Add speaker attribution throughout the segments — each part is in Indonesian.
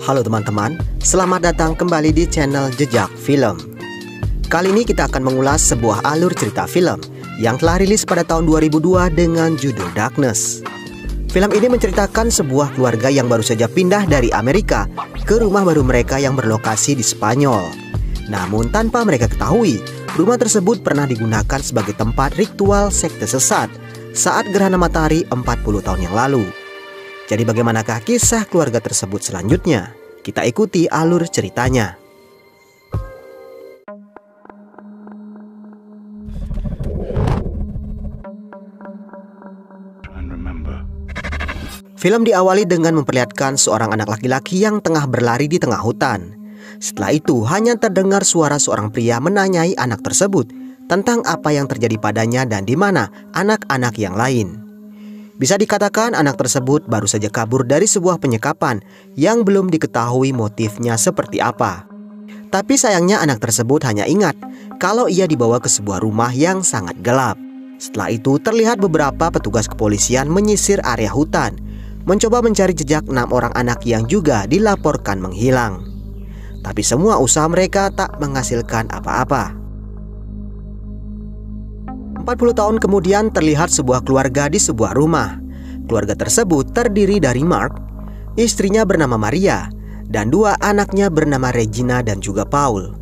Speaker 1: Halo teman-teman, selamat datang kembali di channel Jejak Film. Kali ini kita akan mengulas sebuah alur cerita film yang telah rilis pada tahun 2002 dengan judul Darkness. Film ini menceritakan sebuah keluarga yang baru saja pindah dari Amerika ke rumah baru mereka yang berlokasi di Spanyol. Namun tanpa mereka ketahui, rumah tersebut pernah digunakan sebagai tempat ritual sekte sesat saat gerhana matahari 40 tahun yang lalu. Jadi bagaimanakah kisah keluarga tersebut selanjutnya? Kita ikuti alur ceritanya. Film diawali dengan memperlihatkan seorang anak laki-laki yang tengah berlari di tengah hutan. Setelah itu hanya terdengar suara seorang pria menanyai anak tersebut tentang apa yang terjadi padanya dan di mana anak-anak yang lain. Bisa dikatakan anak tersebut baru saja kabur dari sebuah penyekapan yang belum diketahui motifnya seperti apa. Tapi sayangnya anak tersebut hanya ingat kalau ia dibawa ke sebuah rumah yang sangat gelap. Setelah itu terlihat beberapa petugas kepolisian menyisir area hutan, mencoba mencari jejak 6 orang anak yang juga dilaporkan menghilang. Tapi semua usaha mereka tak menghasilkan apa-apa. 40 tahun kemudian terlihat sebuah keluarga di sebuah rumah. Keluarga tersebut terdiri dari Mark, istrinya bernama Maria, dan 2 anaknya bernama Regina dan juga Paul.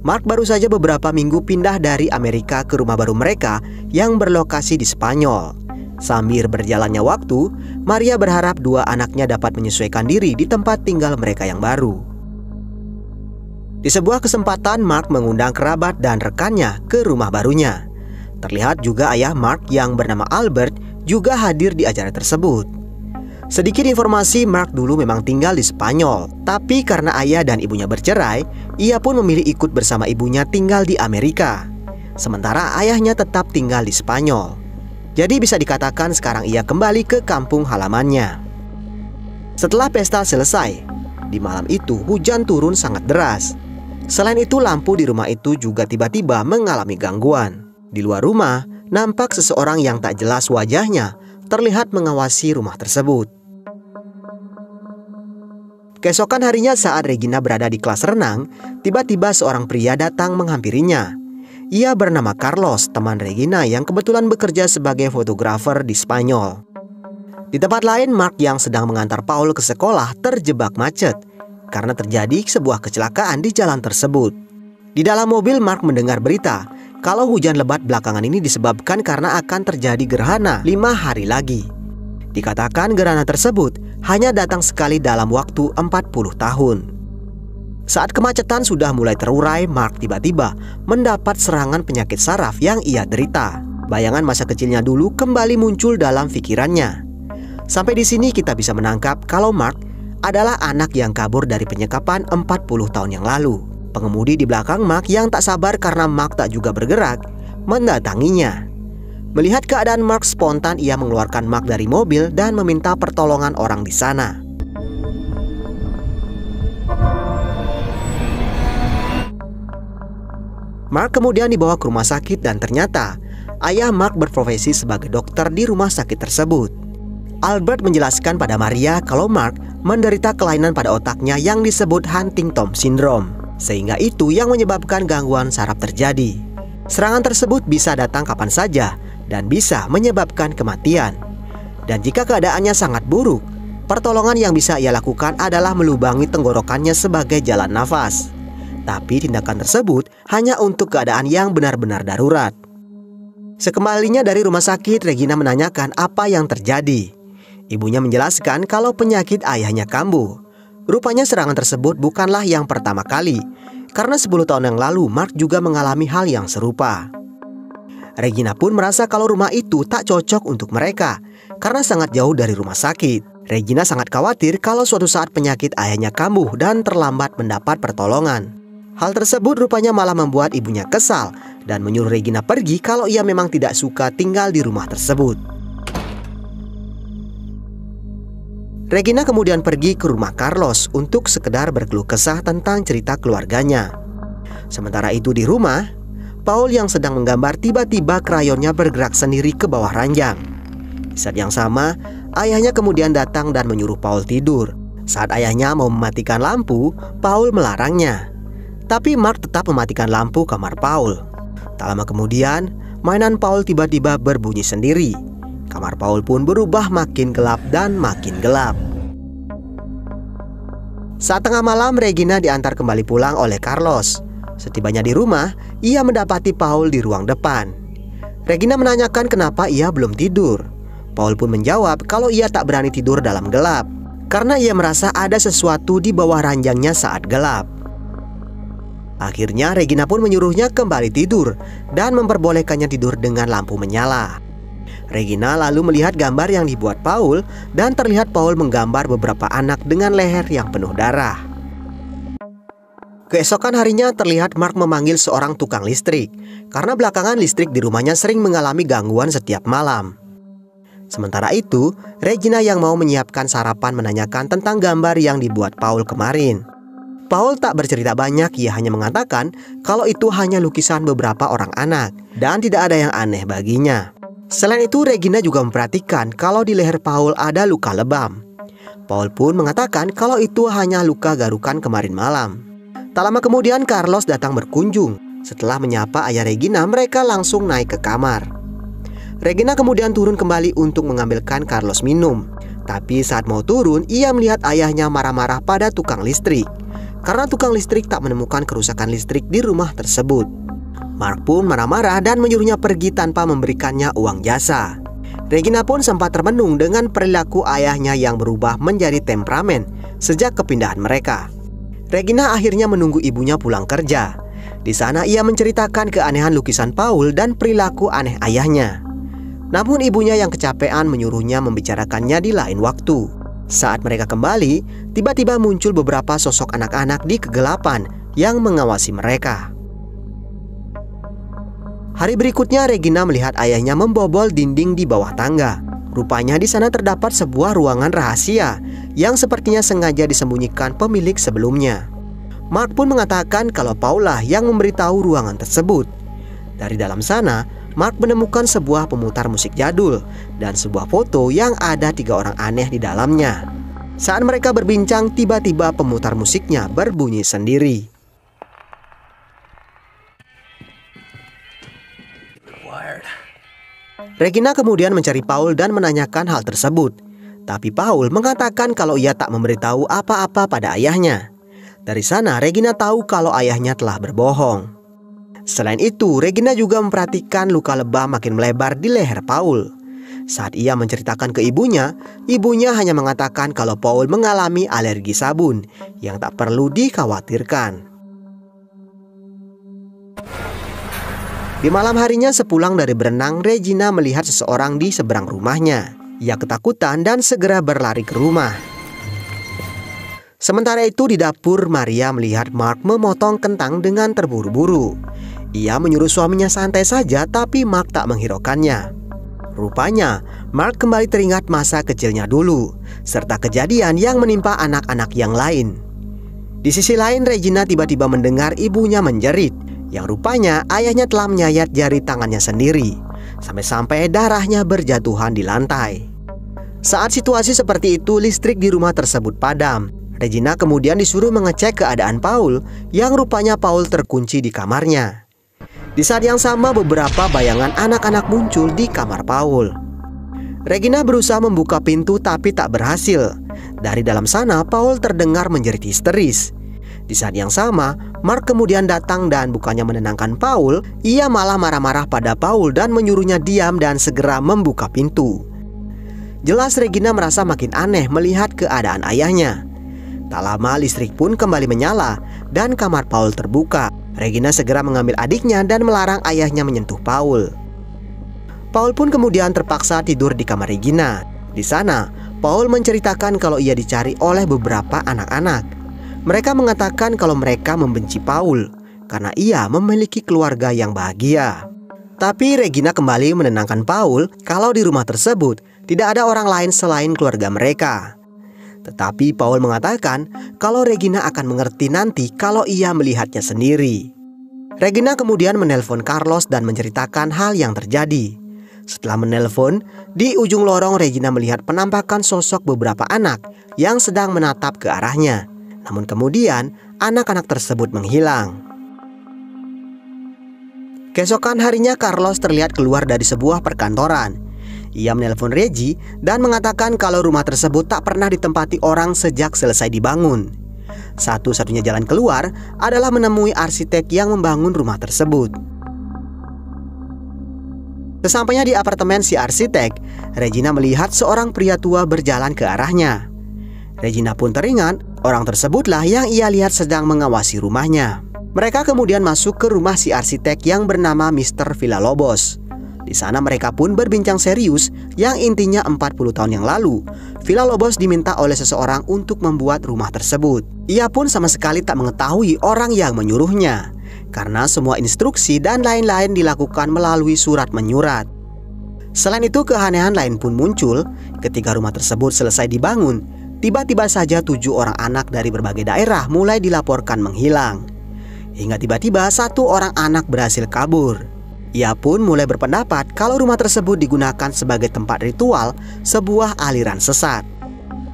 Speaker 1: Mark baru saja beberapa minggu pindah dari Amerika ke rumah baru mereka yang berlokasi di Spanyol. Sambil berjalannya waktu, Maria berharap 2 anaknya dapat menyesuaikan diri di tempat tinggal mereka yang baru. Di sebuah kesempatan, Mark mengundang kerabat dan rekannya ke rumah barunya. Terlihat juga ayah Mark yang bernama Albert juga hadir di acara tersebut. Sedikit informasi, Mark dulu memang tinggal di Spanyol, tapi karena ayah dan ibunya bercerai, ia pun memilih ikut bersama ibunya tinggal di Amerika. Sementara ayahnya tetap tinggal di Spanyol. Jadi bisa dikatakan sekarang ia kembali ke kampung halamannya. Setelah pesta selesai, di malam itu hujan turun sangat deras. Selain itu lampu di rumah itu juga tiba-tiba mengalami gangguan. Di luar rumah, nampak seseorang yang tak jelas wajahnya terlihat mengawasi rumah tersebut. Keesokan harinya saat Regina berada di kelas renang, tiba-tiba seorang pria datang menghampirinya. Ia bernama Carlos, teman Regina yang kebetulan bekerja sebagai fotografer di Spanyol. Di tempat lain, Mark yang sedang mengantar Paul ke sekolah terjebak macet karena terjadi sebuah kecelakaan di jalan tersebut. Di dalam mobil, Mark mendengar berita kalau hujan lebat belakangan ini disebabkan karena akan terjadi gerhana 5 hari lagi. Dikatakan gerhana tersebut hanya datang sekali dalam waktu 40 tahun. Saat kemacetan sudah mulai terurai, Mark tiba-tiba mendapat serangan penyakit saraf yang ia derita. Bayangan masa kecilnya dulu kembali muncul dalam pikirannya. Sampai di sini kita bisa menangkap kalau Mark adalah anak yang kabur dari penyekapan 40 tahun yang lalu. Pengemudi di belakang Mark yang tak sabar karena Mark tak juga bergerak, mendatanginya. Melihat keadaan Mark, spontan ia mengeluarkan Mark dari mobil dan meminta pertolongan orang di sana. Mark kemudian dibawa ke rumah sakit dan ternyata ayah Mark berprofesi sebagai dokter di rumah sakit tersebut. Albert menjelaskan pada Maria kalau Mark menderita kelainan pada otaknya yang disebut Huntington Syndrome. Sehingga itu yang menyebabkan gangguan saraf terjadi. Serangan tersebut bisa datang kapan saja dan bisa menyebabkan kematian. Dan jika keadaannya sangat buruk, pertolongan yang bisa ia lakukan adalah melubangi tenggorokannya sebagai jalan nafas. Tapi tindakan tersebut hanya untuk keadaan yang benar-benar darurat. Sekembalinya dari rumah sakit, Regina menanyakan apa yang terjadi. Ibunya menjelaskan kalau penyakit ayahnya kambuh. Rupanya serangan tersebut bukanlah yang pertama kali, karena 10 tahun yang lalu Mark juga mengalami hal yang serupa. Regina pun merasa kalau rumah itu tak cocok untuk mereka, karena sangat jauh dari rumah sakit. Regina sangat khawatir kalau suatu saat penyakit ayahnya kambuh dan terlambat mendapat pertolongan. Hal tersebut rupanya malah membuat ibunya kesal dan menyuruh Regina pergi kalau ia memang tidak suka tinggal di rumah tersebut. Regina kemudian pergi ke rumah Carlos untuk sekedar berkeluh kesah tentang cerita keluarganya. Sementara itu di rumah, Paul yang sedang menggambar tiba-tiba krayonnya bergerak sendiri ke bawah ranjang. Di saat yang sama, ayahnya kemudian datang dan menyuruh Paul tidur. Saat ayahnya mau mematikan lampu, Paul melarangnya. Tapi Mark tetap mematikan lampu kamar Paul. Tak lama kemudian, mainan Paul tiba-tiba berbunyi sendiri. Kamar Paul pun berubah makin gelap dan makin gelap. Saat tengah malam, Regina diantar kembali pulang oleh Carlos. Setibanya di rumah, ia mendapati Paul di ruang depan. Regina menanyakan kenapa ia belum tidur. Paul pun menjawab kalau ia tak berani tidur dalam gelap, karena ia merasa ada sesuatu di bawah ranjangnya saat gelap. Akhirnya Regina pun menyuruhnya kembali tidur dan memperbolehkannya tidur dengan lampu menyala. Regina lalu melihat gambar yang dibuat Paul dan terlihat Paul menggambar beberapa anak dengan leher yang penuh darah. Keesokan harinya terlihat Mark memanggil seorang tukang listrik karena belakangan listrik di rumahnya sering mengalami gangguan setiap malam. Sementara itu, Regina yang mau menyiapkan sarapan menanyakan tentang gambar yang dibuat Paul kemarin. Paul tak bercerita banyak, ia hanya mengatakan kalau itu hanya lukisan beberapa orang anak dan tidak ada yang aneh baginya. Selain itu, Regina juga memperhatikan kalau di leher Paul ada luka lebam. Paul pun mengatakan kalau itu hanya luka garukan kemarin malam. Tak lama kemudian Carlos datang berkunjung. Setelah menyapa ayah Regina, mereka langsung naik ke kamar. Regina kemudian turun kembali untuk mengambilkan Carlos minum. Tapi saat mau turun, ia melihat ayahnya marah-marah pada tukang listrik karena tukang listrik tak menemukan kerusakan listrik di rumah tersebut. Mark pun marah-marah dan menyuruhnya pergi tanpa memberikannya uang jasa. Regina pun sempat termenung dengan perilaku ayahnya yang berubah menjadi temperamen sejak kepindahan mereka. Regina akhirnya menunggu ibunya pulang kerja. Di sana ia menceritakan keanehan lukisan Paul dan perilaku aneh ayahnya. Namun ibunya yang kecapean menyuruhnya membicarakannya di lain waktu. Saat mereka kembali, tiba-tiba muncul beberapa sosok anak-anak di kegelapan yang mengawasi mereka. Hari berikutnya Regina melihat ayahnya membobol dinding di bawah tangga. Rupanya di sana terdapat sebuah ruangan rahasia yang sepertinya sengaja disembunyikan pemilik sebelumnya. Mark pun mengatakan kalau Paula yang memberitahu ruangan tersebut. Dari dalam sana, Mark menemukan sebuah pemutar musik jadul dan sebuah foto yang ada 3 orang aneh di dalamnya. Saat mereka berbincang, tiba-tiba pemutar musiknya berbunyi sendiri. Regina kemudian mencari Paul dan menanyakan hal tersebut. Tapi Paul mengatakan kalau ia tak memberitahu apa-apa pada ayahnya. Dari sana Regina tahu kalau ayahnya telah berbohong. Selain itu, Regina juga memperhatikan luka lebam makin melebar di leher Paul. Saat ia menceritakan ke ibunya, ibunya hanya mengatakan kalau Paul mengalami alergi sabun yang tak perlu dikhawatirkan. Di malam harinya sepulang dari berenang, Regina melihat seseorang di seberang rumahnya. Ia ketakutan dan segera berlari ke rumah. Sementara itu di dapur, Maria melihat Mark memotong kentang dengan terburu-buru. Ia menyuruh suaminya santai saja, tapi Mark tak menghiraukannya. Rupanya, Mark kembali teringat masa kecilnya dulu, serta kejadian yang menimpa anak-anak yang lain. Di sisi lain, Regina tiba-tiba mendengar ibunya menjerit. Yang rupanya ayahnya telah menyayat jari tangannya sendiri, sampai-sampai darahnya berjatuhan di lantai. Saat situasi seperti itu, listrik di rumah tersebut padam. Regina kemudian disuruh mengecek keadaan Paul, yang rupanya Paul terkunci di kamarnya. Di saat yang sama, beberapa bayangan anak-anak muncul di kamar Paul. Regina berusaha membuka pintu tapi tak berhasil. Dari dalam sana, Paul terdengar menjerit histeris. Di saat yang sama, Mark kemudian datang dan bukannya menenangkan Paul, ia malah marah-marah pada Paul dan menyuruhnya diam dan segera membuka pintu. Jelas Regina merasa makin aneh melihat keadaan ayahnya. Tak lama listrik pun kembali menyala dan kamar Paul terbuka. Regina segera mengambil adiknya dan melarang ayahnya menyentuh Paul. Paul pun kemudian terpaksa tidur di kamar Regina. Di sana, Paul menceritakan kalau ia dicari oleh beberapa anak-anak. Mereka mengatakan kalau mereka membenci Paul karena ia memiliki keluarga yang bahagia. Tapi Regina kembali menenangkan Paul kalau di rumah tersebut tidak ada orang lain selain keluarga mereka. Tetapi Paul mengatakan kalau Regina akan mengerti nanti kalau ia melihatnya sendiri. Regina kemudian menelpon Carlos dan menceritakan hal yang terjadi. Setelah menelpon, di ujung lorong Regina melihat penampakan sosok beberapa anak yang sedang menatap ke arahnya. Namun kemudian anak-anak tersebut menghilang. Keesokan harinya Carlos terlihat keluar dari sebuah perkantoran. Ia menelpon Reggie dan mengatakan kalau rumah tersebut tak pernah ditempati orang sejak selesai dibangun. Satu-satunya jalan keluar adalah menemui arsitek yang membangun rumah tersebut. Sesampainya di apartemen si arsitek, Regina melihat seorang pria tua berjalan ke arahnya. Regina pun teringat orang tersebutlah yang ia lihat sedang mengawasi rumahnya. Mereka kemudian masuk ke rumah si arsitek yang bernama Mr. Villalobos. Di sana mereka pun berbincang serius yang intinya 40 tahun yang lalu, Villalobos diminta oleh seseorang untuk membuat rumah tersebut. Ia pun sama sekali tak mengetahui orang yang menyuruhnya, karena semua instruksi dan lain-lain dilakukan melalui surat menyurat. Selain itu, keanehan lain pun muncul ketika rumah tersebut selesai dibangun. Tiba-tiba saja 7 orang anak dari berbagai daerah mulai dilaporkan menghilang. Hingga tiba-tiba 1 orang anak berhasil kabur. Ia pun mulai berpendapat kalau rumah tersebut digunakan sebagai tempat ritual sebuah aliran sesat.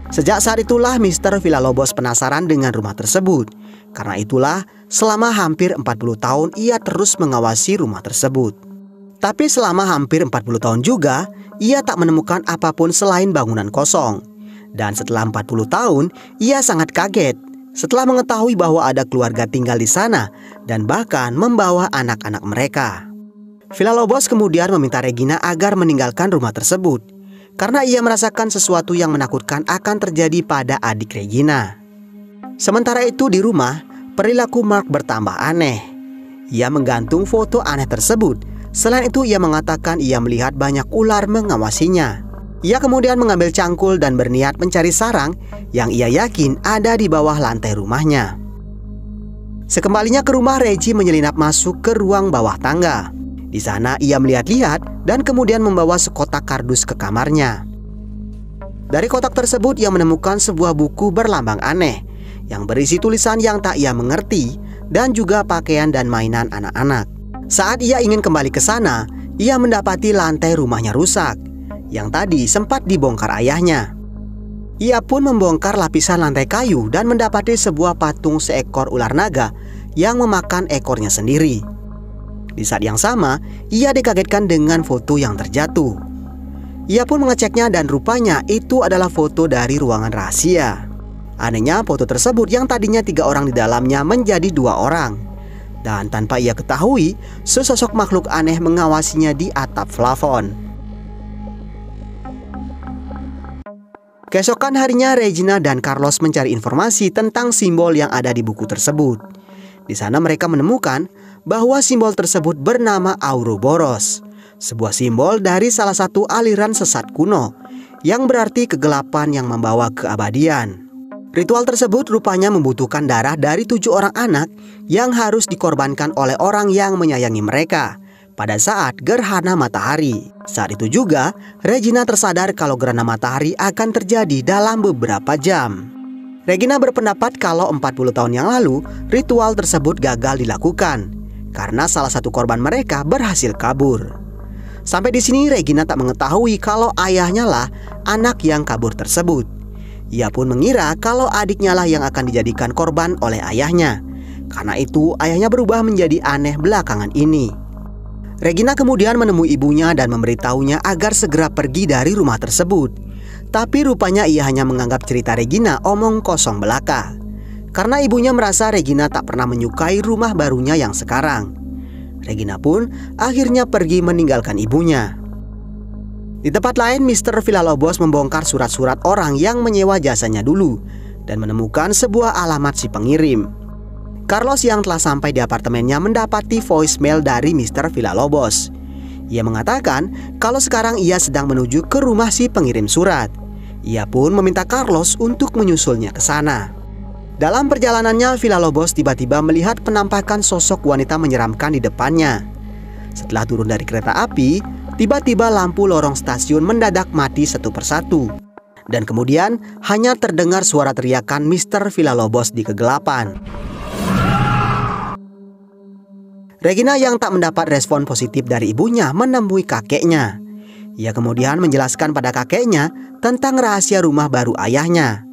Speaker 1: Sejak saat itulah Mr. Villalobos penasaran dengan rumah tersebut. Karena itulah selama hampir 40 tahun ia terus mengawasi rumah tersebut. Tapi selama hampir 40 tahun juga ia tak menemukan apapun selain bangunan kosong. Dan setelah 40 tahun ia sangat kaget setelah mengetahui bahwa ada keluarga tinggal di sana dan bahkan membawa anak-anak mereka. Villalobos kemudian meminta Regina agar meninggalkan rumah tersebut karena ia merasakan sesuatu yang menakutkan akan terjadi pada adik Regina. Sementara itu di rumah, perilaku Mark bertambah aneh. Ia menggantung foto aneh tersebut. Selain itu ia mengatakan ia melihat banyak ular mengawasinya. Ia kemudian mengambil cangkul dan berniat mencari sarang yang ia yakin ada di bawah lantai rumahnya. Sekembalinya ke rumah, Reggie menyelinap masuk ke ruang bawah tangga. Di sana ia melihat-lihat dan kemudian membawa sekotak kardus ke kamarnya. Dari kotak tersebut ia menemukan sebuah buku berlambang aneh yang berisi tulisan yang tak ia mengerti dan juga pakaian dan mainan anak-anak. Saat ia ingin kembali ke sana, ia mendapati lantai rumahnya rusak yang tadi sempat dibongkar ayahnya. Ia pun membongkar lapisan lantai kayu dan mendapati sebuah patung seekor ular naga yang memakan ekornya sendiri. Di saat yang sama, ia dikagetkan dengan foto yang terjatuh. Ia pun mengeceknya dan rupanya itu adalah foto dari ruangan rahasia. Anehnya foto tersebut yang tadinya 3 orang di dalamnya menjadi 2 orang. Dan tanpa ia ketahui, sesosok makhluk aneh mengawasinya di atap plafon. Keesokan harinya Regina dan Carlos mencari informasi tentang simbol yang ada di buku tersebut. Di sana mereka menemukan bahwa simbol tersebut bernama Ouroboros, sebuah simbol dari salah satu aliran sesat kuno yang berarti kegelapan yang membawa keabadian. Ritual tersebut rupanya membutuhkan darah dari 7 orang anak yang harus dikorbankan oleh orang yang menyayangi mereka pada saat gerhana matahari. Saat itu juga Regina tersadar kalau gerhana matahari akan terjadi dalam beberapa jam. Regina berpendapat kalau 40 tahun yang lalu ritual tersebut gagal dilakukan karena salah satu korban mereka berhasil kabur. Sampai di sini Regina tak mengetahui kalau ayahnya lah anak yang kabur tersebut. Ia pun mengira kalau adiknya lah yang akan dijadikan korban oleh ayahnya. Karena itu ayahnya berubah menjadi aneh belakangan ini. Regina kemudian menemui ibunya dan memberitahunya agar segera pergi dari rumah tersebut. Tapi rupanya ia hanya menganggap cerita Regina omong kosong belaka. Karena ibunya merasa Regina tak pernah menyukai rumah barunya yang sekarang. Regina pun akhirnya pergi meninggalkan ibunya. Di tempat lain, Mr. Villalobos membongkar surat-surat orang yang menyewa jasanya dulu dan menemukan sebuah alamat si pengirim. Carlos yang telah sampai di apartemennya mendapati voicemail dari Mr. Villalobos. Ia mengatakan kalau sekarang ia sedang menuju ke rumah si pengirim surat. Ia pun meminta Carlos untuk menyusulnya ke sana. Dalam perjalanannya, Villalobos tiba-tiba melihat penampakan sosok wanita menyeramkan di depannya. Setelah turun dari kereta api, tiba-tiba lampu lorong stasiun mendadak mati satu persatu. Dan kemudian hanya terdengar suara teriakan Mr. Villalobos di kegelapan. Regina yang tak mendapat respon positif dari ibunya menemui kakeknya. Ia kemudian menjelaskan pada kakeknya tentang rahasia rumah baru ayahnya.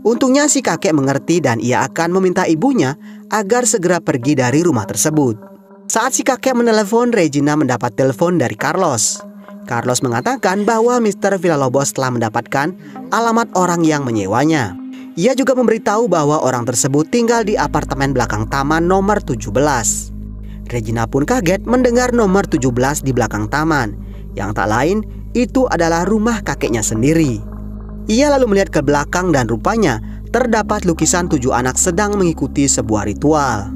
Speaker 1: Untungnya si kakek mengerti dan ia akan meminta ibunya agar segera pergi dari rumah tersebut. Saat si kakek menelepon, Regina mendapat telepon dari Carlos. Carlos mengatakan bahwa Mr. Villalobos telah mendapatkan alamat orang yang menyewanya. Ia juga memberitahu bahwa orang tersebut tinggal di apartemen belakang taman nomor 17. Regina pun kaget mendengar nomor 17 di belakang taman, yang tak lain itu adalah rumah kakeknya sendiri. Ia lalu melihat ke belakang dan rupanya terdapat lukisan 7 anak sedang mengikuti sebuah ritual.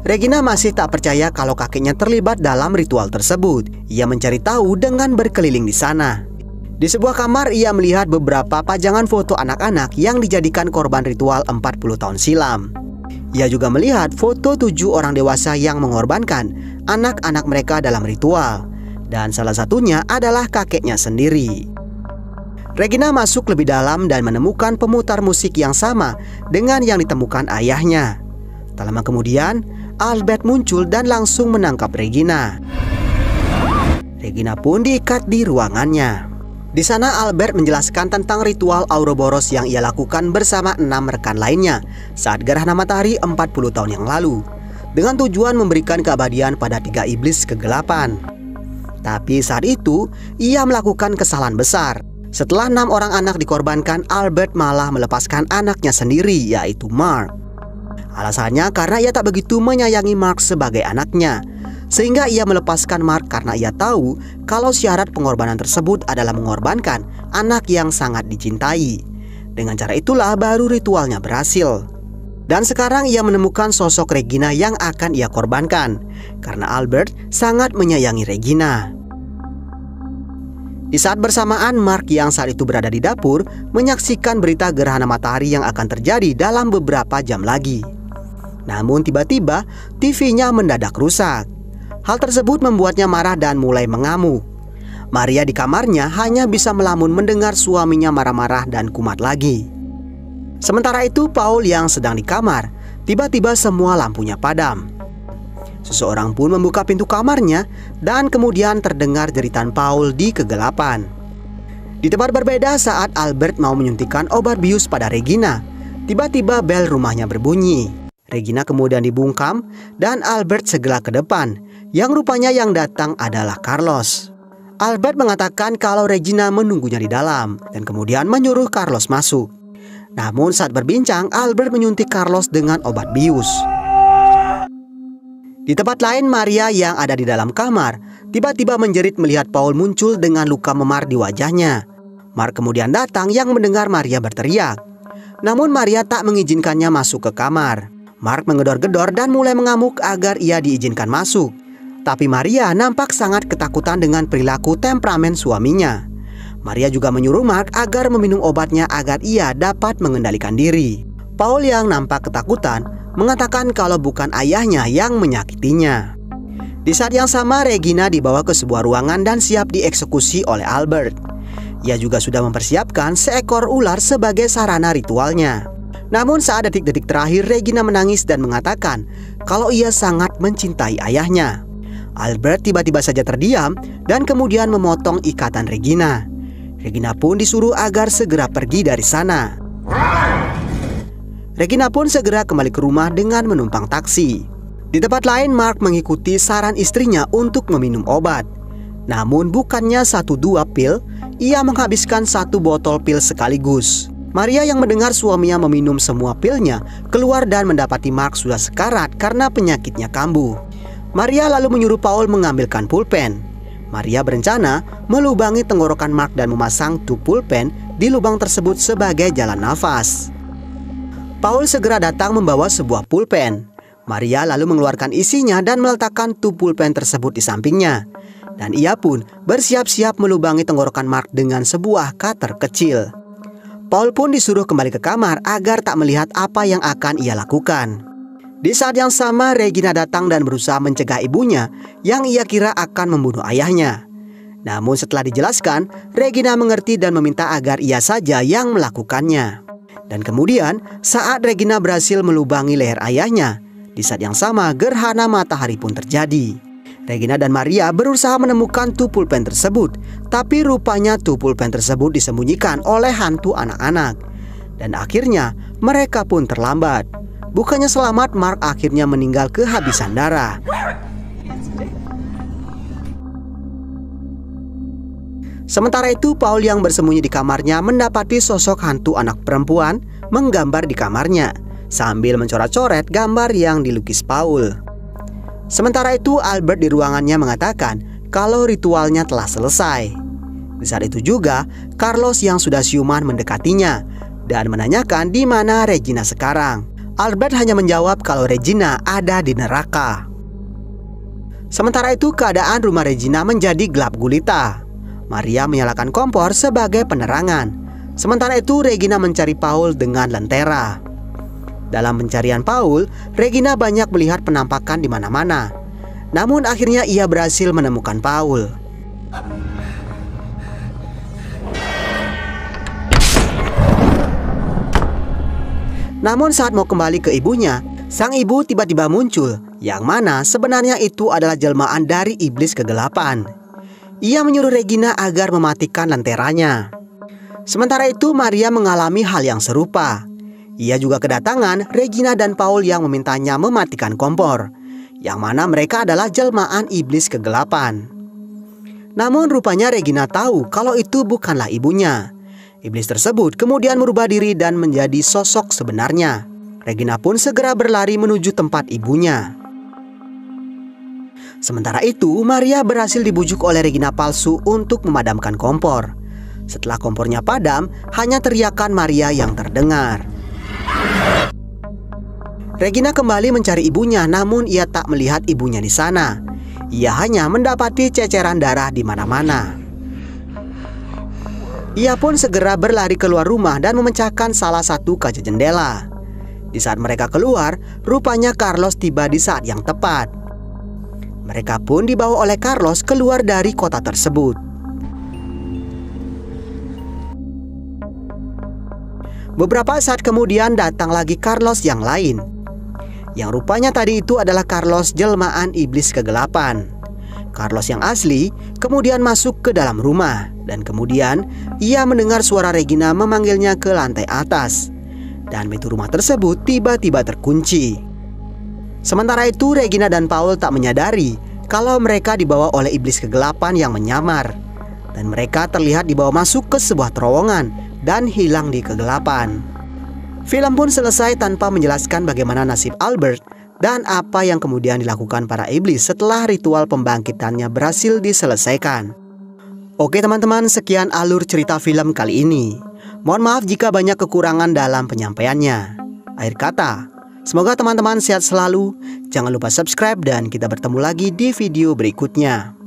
Speaker 1: Regina masih tak percaya kalau kakeknya terlibat dalam ritual tersebut. Ia mencari tahu dengan berkeliling di sana. Di sebuah kamar ia melihat beberapa pajangan foto anak-anak yang dijadikan korban ritual 40 tahun silam. Ia juga melihat foto 7 orang dewasa yang mengorbankan anak-anak mereka dalam ritual. Dan salah satunya adalah kakeknya sendiri. Regina masuk lebih dalam dan menemukan pemutar musik yang sama dengan yang ditemukan ayahnya. Tak lama kemudian, Albert muncul dan langsung menangkap Regina. Regina pun diikat di ruangannya. Di sana Albert menjelaskan tentang ritual Ouroboros yang ia lakukan bersama 6 rekan lainnya saat gerhana matahari 40 tahun yang lalu, dengan tujuan memberikan keabadian pada 3 iblis kegelapan. Tapi saat itu ia melakukan kesalahan besar. Setelah 6 orang anak dikorbankan, Albert malah melepaskan anaknya sendiri, yaitu Mark. Alasannya karena ia tak begitu menyayangi Mark sebagai anaknya, sehingga ia melepaskan Mark karena ia tahu kalau syarat pengorbanan tersebut adalah mengorbankan anak yang sangat dicintai. Dengan cara itulah baru ritualnya berhasil. Dan sekarang ia menemukan sosok Regina yang akan ia korbankan, karena Albert sangat menyayangi Regina. Di saat bersamaan, Mark yang saat itu berada di dapur menyaksikan berita gerhana matahari yang akan terjadi dalam beberapa jam lagi. Namun tiba-tiba TV-nya mendadak rusak. Hal tersebut membuatnya marah dan mulai mengamuk. Maria di kamarnya hanya bisa melamun mendengar suaminya marah-marah dan kumat lagi. Sementara itu Paul yang sedang di kamar, tiba-tiba semua lampunya padam. Seseorang pun membuka pintu kamarnya dan kemudian terdengar jeritan Paul di kegelapan. Di tempat berbeda saat Albert mau menyuntikkan obat bius pada Regina, tiba-tiba bel rumahnya berbunyi. Regina kemudian dibungkam dan Albert segera ke depan, yang rupanya yang datang adalah Carlos. Albert mengatakan kalau Regina menunggunya di dalam dan kemudian menyuruh Carlos masuk. Namun saat berbincang, Albert menyuntik Carlos dengan obat bius. Di tempat lain, Maria yang ada di dalam kamar tiba-tiba menjerit melihat Paul muncul dengan luka memar di wajahnya. Mark kemudian datang yang mendengar Maria berteriak. Namun Maria tak mengizinkannya masuk ke kamar. Mark menggedor-gedor dan mulai mengamuk agar ia diizinkan masuk. Tapi Maria nampak sangat ketakutan dengan perilaku temperamen suaminya. Maria juga menyuruh Mark agar meminum obatnya agar ia dapat mengendalikan diri. Paul yang nampak ketakutan mengatakan kalau bukan ayahnya yang menyakitinya. Di saat yang sama, Regina dibawa ke sebuah ruangan dan siap dieksekusi oleh Albert. Ia juga sudah mempersiapkan seekor ular sebagai sarana ritualnya. Namun saat detik-detik terakhir, Regina menangis dan mengatakan kalau ia sangat mencintai ayahnya. Albert tiba-tiba saja terdiam dan kemudian memotong ikatan Regina. Regina pun disuruh agar segera pergi dari sana. Regina pun segera kembali ke rumah dengan menumpang taksi. Di tempat lain, Mark mengikuti saran istrinya untuk meminum obat. Namun bukannya 1-2 pil, ia menghabiskan 1 botol pil sekaligus. Maria yang mendengar suaminya meminum semua pilnya keluar dan mendapati Mark sudah sekarat karena penyakitnya kambuh. Maria lalu menyuruh Paul mengambilkan pulpen. Maria berencana melubangi tenggorokan Mark dan memasang tub pulpen di lubang tersebut sebagai jalan nafas. Paul segera datang membawa sebuah pulpen. Maria lalu mengeluarkan isinya dan meletakkan tub pulpen tersebut di sampingnya. Dan ia pun bersiap-siap melubangi tenggorokan Mark dengan sebuah cutter kecil. Paul pun disuruh kembali ke kamar agar tak melihat apa yang akan ia lakukan. Di saat yang sama, Regina datang dan berusaha mencegah ibunya yang ia kira akan membunuh ayahnya. Namun setelah dijelaskan, Regina mengerti dan meminta agar ia saja yang melakukannya. Dan kemudian saat Regina berhasil melubangi leher ayahnya, di saat yang sama gerhana matahari pun terjadi. Regina dan Maria berusaha menemukan tuh pulpen tersebut, tapi rupanya tuh pulpen tersebut disembunyikan oleh hantu anak-anak. Dan akhirnya mereka pun terlambat. Bukannya selamat, Mark akhirnya meninggal kehabisan darah. Sementara itu, Paul yang bersembunyi di kamarnya mendapati sosok hantu anak perempuan menggambar di kamarnya sambil mencoret-coret gambar yang dilukis Paul. Sementara itu, Albert di ruangannya mengatakan kalau ritualnya telah selesai. Di saat itu juga, Carlos yang sudah siuman mendekatinya dan menanyakan di mana Regina sekarang. Albert hanya menjawab kalau Regina ada di neraka. Sementara itu, keadaan rumah Regina menjadi gelap gulita. Maria menyalakan kompor sebagai penerangan. Sementara itu, Regina mencari Paul dengan lentera. Dalam pencarian Paul, Regina banyak melihat penampakan di mana-mana. Namun akhirnya ia berhasil menemukan Paul. Namun saat mau kembali ke ibunya, sang ibu tiba-tiba muncul, yang mana sebenarnya itu adalah jelmaan dari iblis kegelapan. Ia menyuruh Regina agar mematikan lenteranya. Sementara itu, Maria mengalami hal yang serupa. Ia juga kedatangan Regina dan Paul yang memintanya mematikan kompor, yang mana mereka adalah jelmaan iblis kegelapan. Namun rupanya Regina tahu kalau itu bukanlah ibunya. Iblis tersebut kemudian merubah diri dan menjadi sosok sebenarnya. Regina pun segera berlari menuju tempat ibunya. Sementara itu, Maria berhasil dibujuk oleh Regina palsu untuk memadamkan kompor. Setelah kompornya padam, hanya teriakan Maria yang terdengar. Regina kembali mencari ibunya, namun ia tak melihat ibunya di sana. Ia hanya mendapati ceceran darah di mana-mana. Ia pun segera berlari keluar rumah dan memecahkan salah satu kaca jendela. Di saat mereka keluar, rupanya Carlos tiba di saat yang tepat. Mereka pun dibawa oleh Carlos keluar dari kota tersebut. Beberapa saat kemudian datang lagi Carlos yang lain, yang rupanya tadi itu adalah Carlos jelmaan iblis kegelapan. Carlos yang asli kemudian masuk ke dalam rumah, dan kemudian ia mendengar suara Regina memanggilnya ke lantai atas, dan pintu rumah tersebut tiba-tiba terkunci. Sementara itu, Regina dan Paul tak menyadari kalau mereka dibawa oleh iblis kegelapan yang menyamar, dan mereka terlihat dibawa masuk ke sebuah terowongan dan hilang di kegelapan. Film pun selesai tanpa menjelaskan bagaimana nasib Albert dan apa yang kemudian dilakukan para iblis setelah ritual pembangkitannya berhasil diselesaikan. Oke teman-teman, sekian alur cerita film kali ini. Mohon maaf jika banyak kekurangan dalam penyampaiannya. Akhir kata, semoga teman-teman sehat selalu. Jangan lupa subscribe dan kita bertemu lagi di video berikutnya.